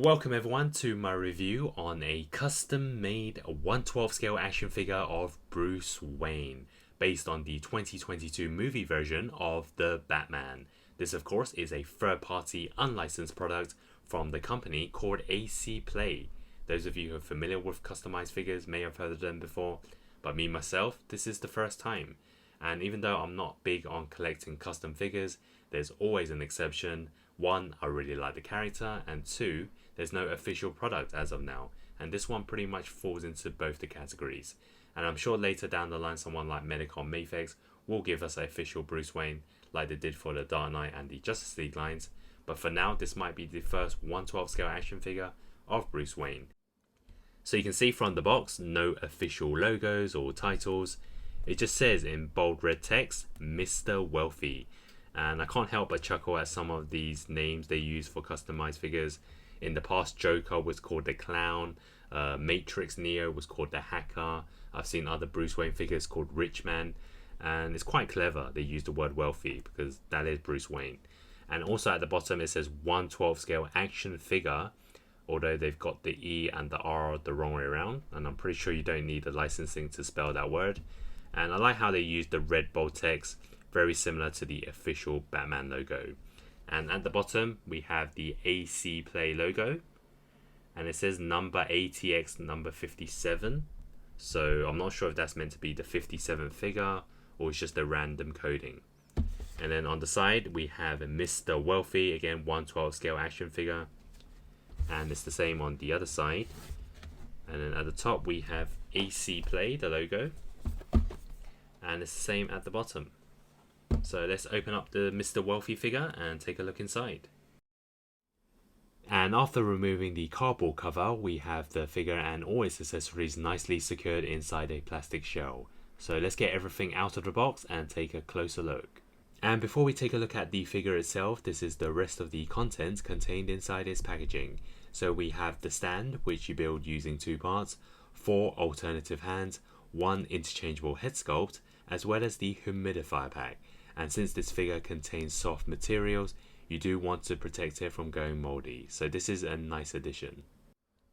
Welcome everyone to my review on a custom-made 1/12 scale action figure of Bruce Wayne, based on the 2022 movie version of The Batman. This of course is a third-party unlicensed product from the company called ACPlay. Those of you who are familiar with customized figures may have heard of them before, but me myself, this is the first time. And even though I'm not big on collecting custom figures, there's always an exception. One, I really like the character, and two, there's no official product as of now, and this one pretty much falls into both the categories. And I'm sure later down the line someone like Medicom Mayfex will give us an official Bruce Wayne like they did for the Dark Knight and the Justice League lines, but for now this might be the first 1/12 scale action figure of Bruce Wayne. So you can see from the box, no official logos or titles. It just says in bold red text, Mr. Wealthy. And I can't help but chuckle at some of these names they use for customized figures. In the past, Joker was called the Clown, Matrix Neo was called the Hacker. I've seen other Bruce Wayne figures called Rich Man, and it's quite clever they use the word wealthy because that is Bruce Wayne. And also at the bottom it says 1/12 scale action figure, although they've got the E and the R the wrong way around, and I'm pretty sure you don't need the licensing to spell that word. And I like how they use the red bold text, very similar to the official Batman logo. And at the bottom we have the ACPlay logo, and it says number ATX number 57. So I'm not sure if that's meant to be the 57th figure or it's just a random coding. And then on the side we have a Mr. Wealthy, again 1/12 scale action figure, and it's the same on the other side. And then at the top we have ACPlay, the logo, and it's the same at the bottom. So let's open up the Mr. Wealthy figure and take a look inside. And after removing the cardboard cover, we have the figure and all its accessories nicely secured inside a plastic shell. So let's get everything out of the box and take a closer look. And before we take a look at the figure itself, this is the rest of the content contained inside its packaging. So we have the stand, which you build using two parts, 4 alternative hands, 1 interchangeable head sculpt, as well as the humidifier pack. And since this figure contains soft materials, you do want to protect it from going moldy, so this is a nice addition.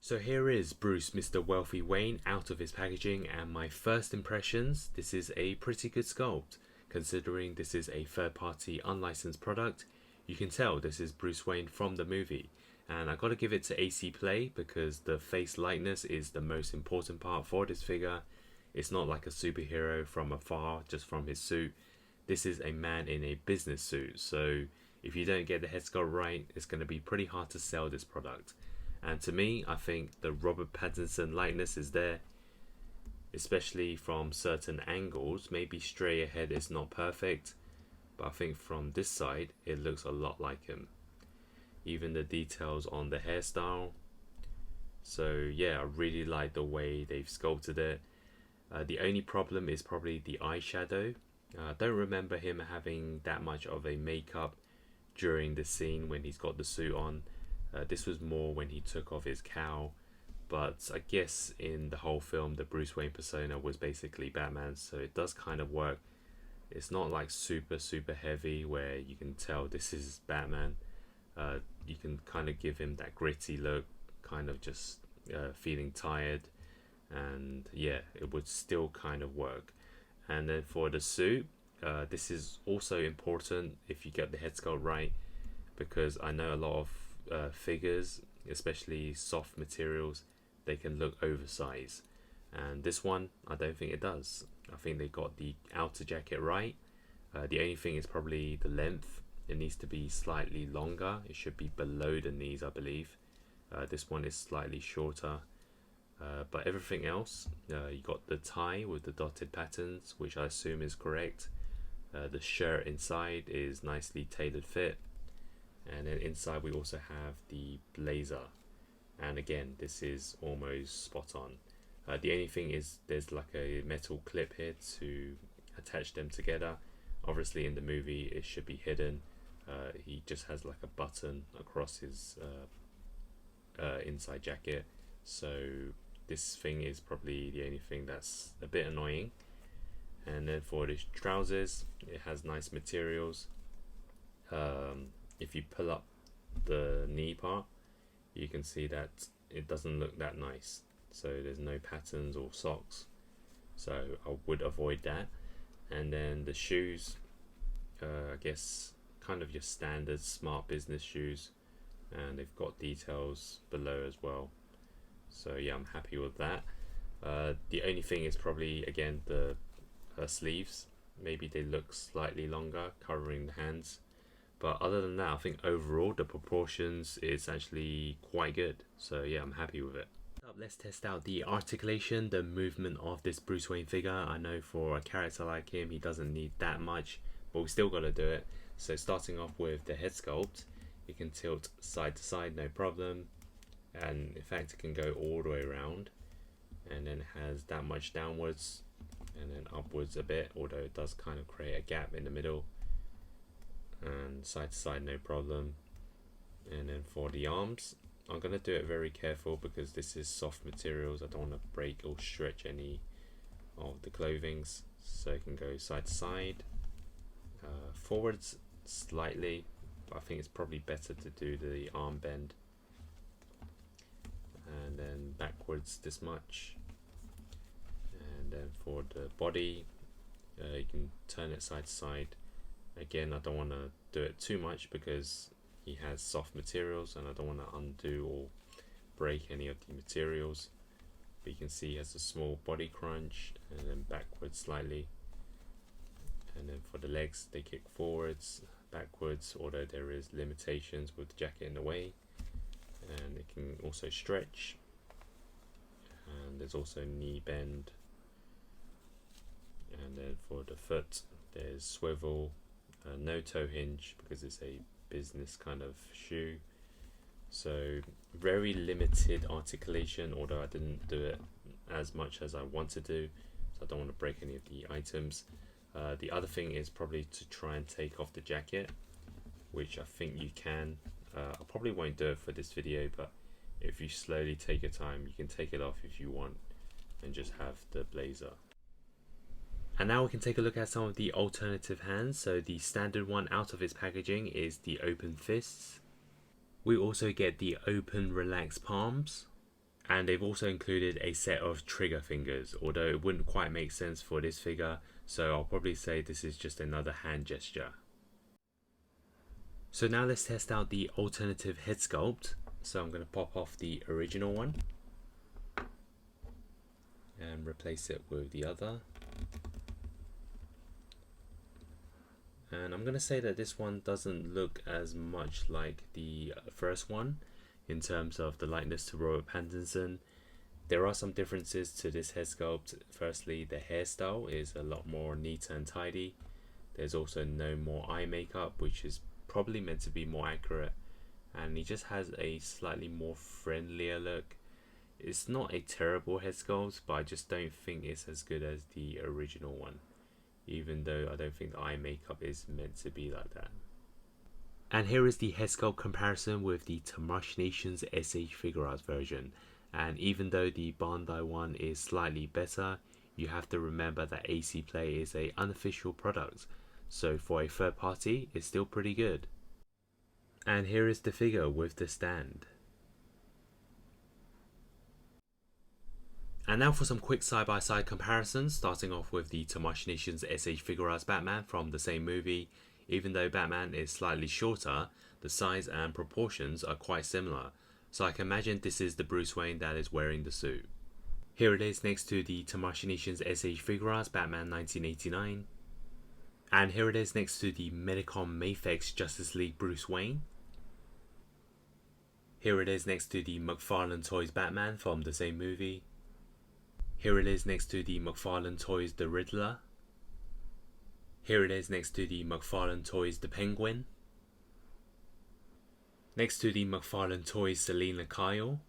So here is Bruce Mr. Wealthy Wayne out of his packaging, and my first impressions, this is a pretty good sculpt. Considering this is a third-party unlicensed product, you can tell this is Bruce Wayne from the movie. And I gotta give it to ACPlay because the face likeness is the most important part for this figure. It's not like a superhero from afar, just from his suit. This is a man in a business suit, so if you don't get the head sculpt right, it's going to be pretty hard to sell this product. And to me, I think the Robert Pattinson likeness is there, especially from certain angles. Maybe straight ahead is not perfect, but I think from this side it looks a lot like him. Even the details on the hairstyle. So yeah, I really like the way they've sculpted it. The only problem is probably the eyeshadow. I don't remember him having that much of a makeup during the scene when he's got the suit on. This was more when he took off his cowl, but I guess in the whole film the Bruce Wayne persona was basically Batman, so it does kind of work. It's not like super heavy where you can tell this is Batman. You can kind of give him that gritty look, kind of just feeling tired, and yeah, it would still kind of work. And then for the suit, this is also important if you get the head sculpt right, because I know a lot of figures, especially soft materials, they can look oversized, and this one I don't think it does. I think they got the outer jacket right. The only thing is probably the length. It needs to be slightly longer. It should be below the knees, I believe. This one is slightly shorter. But everything else, you got the tie with the dotted patterns, which I assume is correct. The shirt inside is nicely tailored fit, and then inside we also have the blazer, and again this is almost spot on. The only thing is there's like a metal clip here to attach them together. Obviously in the movie it should be hidden. He just has like a button across his inside jacket, so this thing is probably the only thing that's a bit annoying. And then for the trousers, it has nice materials. If you pull up the knee part, you can see that it doesn't look that nice. So there's no patterns or socks, so I would avoid that. And then the shoes, I guess kind of your standard smart business shoes, and they've got details below as well. So yeah, I'm happy with that. The only thing is probably again the sleeves. Maybe they look slightly longer, covering the hands. But other than that, I think overall the proportions is actually quite good. So yeah, I'm happy with it. Let's test out the articulation, the movement of this Bruce Wayne figure. I know for a character like him, he doesn't need that much, but we still got to do it. So starting off with the head sculpt, you can tilt side to side, no problem. And in fact, it can go all the way around, and then has that much downwards and then upwards a bit, although it does kind of create a gap in the middle. And side to side, no problem. And then for the arms, I'm going to do it very careful because this is soft materials. I don't want to break or stretch any of the clothings. So it can go side to side, forwards slightly, but I think it's probably better to do the arm bend. And then backwards this much. And then for the body, you can turn it side to side. Again, I don't want to do it too much because he has soft materials and I don't want to undo or break any of the materials. But you can see he has a small body crunch, and then backwards slightly. And then for the legs, they kick forwards, backwards, although there is limitations with the jacket in the way. And it can also stretch, and there's also knee bend. And then for the foot, there's swivel, no toe hinge because it's a business kind of shoe. So very limited articulation, although I didn't do it as much as I want to do, so I don't want to break any of the items. The other thing is probably to try and take off the jacket, which I think you can. I probably won't do it for this video, but if you slowly take your time, you can take it off if you want and just have the blazer. And now we can take a look at some of the alternative hands. So the standard one out of its packaging is the open fists. We also get the open relaxed palms, and they've also included a set of trigger fingers, although it wouldn't quite make sense for this figure, so I'll probably say this is just another hand gesture. So now let's test out the alternative head sculpt. So I'm going to pop off the original one and replace it with the other. And I'm going to say that this one doesn't look as much like the first one in terms of the likeness to Robert Pattinson. There are some differences to this head sculpt. Firstly, the hairstyle is a lot more neat and tidy. There's also no more eye makeup, which is probably meant to be more accurate. And he just has a slightly more friendlier look. It's not a terrible head sculpt, but I just don't think it's as good as the original one, even though I don't think the eye makeup is meant to be like that. And here is the head sculpt comparison with the Tamash Nations SH Figure Arts version. And even though the Bandai one is slightly better, you have to remember that ACPlay is an unofficial product, so for a third party, it's still pretty good. And here is the figure with the stand. And now for some quick side-by-side comparisons, starting off with the Tamash Nations SH Figure Arts Batman from the same movie. Even though Batman is slightly shorter, the size and proportions are quite similar, so I can imagine this is the Bruce Wayne that is wearing the suit. Here it is next to the Tamash Nations SH Figure Arts Batman 1989. And here it is next to the Medicom Mafex Justice League Bruce Wayne. Here it is next to the McFarlane Toys Batman from the same movie. Here it is next to the McFarlane Toys The Riddler. Here it is next to the McFarlane Toys The Penguin. Next to the McFarlane Toys Selina Kyle.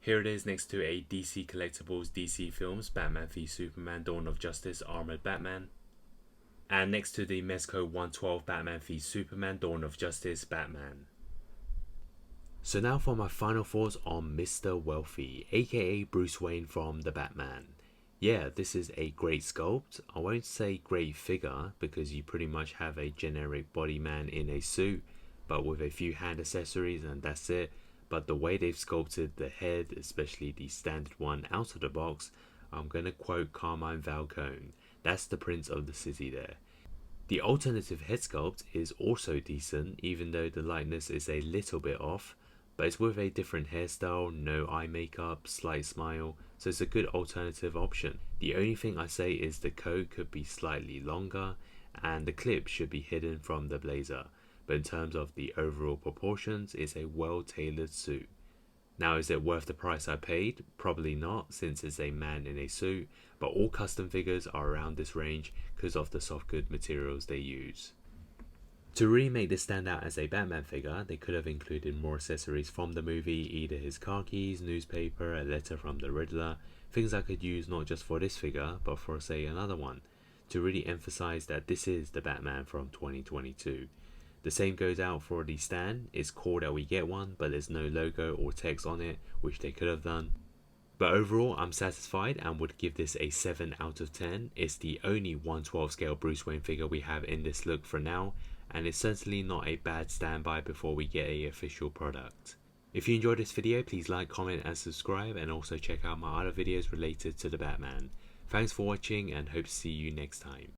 Here it is next to a DC Collectibles DC Films Batman v Superman Dawn of Justice Armored Batman. And next to the Mezco 112 Batman v Superman Dawn of Justice Batman. So now for my final thoughts on Mr. Wealthy, aka Bruce Wayne from The Batman. Yeah, this is a great sculpt. I won't say great figure because you pretty much have a generic body man in a suit, but with a few hand accessories and that's it. but the way they've sculpted the head, especially the standard one out of the box, I'm gonna quote Carmine Falcone, that's the Prince of the City there. The alternative head sculpt is also decent, even though the likeness is a little bit off, but it's with a different hairstyle, no eye makeup, slight smile, so it's a good alternative option. The only thing I say is the coat could be slightly longer, and the clip should be hidden from the blazer, but in terms of the overall proportions, it's a well-tailored suit. Now, is it worth the price I paid? Probably not, since it's a man in a suit, but all custom figures are around this range because of the soft good materials they use. To really make this stand out as a Batman figure, they could have included more accessories from the movie, either his car keys, newspaper, a letter from the Riddler, things I could use not just for this figure, but for say another one, to really emphasize that this is the Batman from 2022. The same goes out for the stand. It's cool that we get one, but there's no logo or text on it, which they could have done. But overall, I'm satisfied and would give this a 7 out of 10. It's the only 1/12 scale Bruce Wayne figure we have in this look for now, and it's certainly not a bad standby before we get an official product. If you enjoyed this video, please like, comment and subscribe, and also check out my other videos related to the Batman. Thanks for watching and hope to see you next time.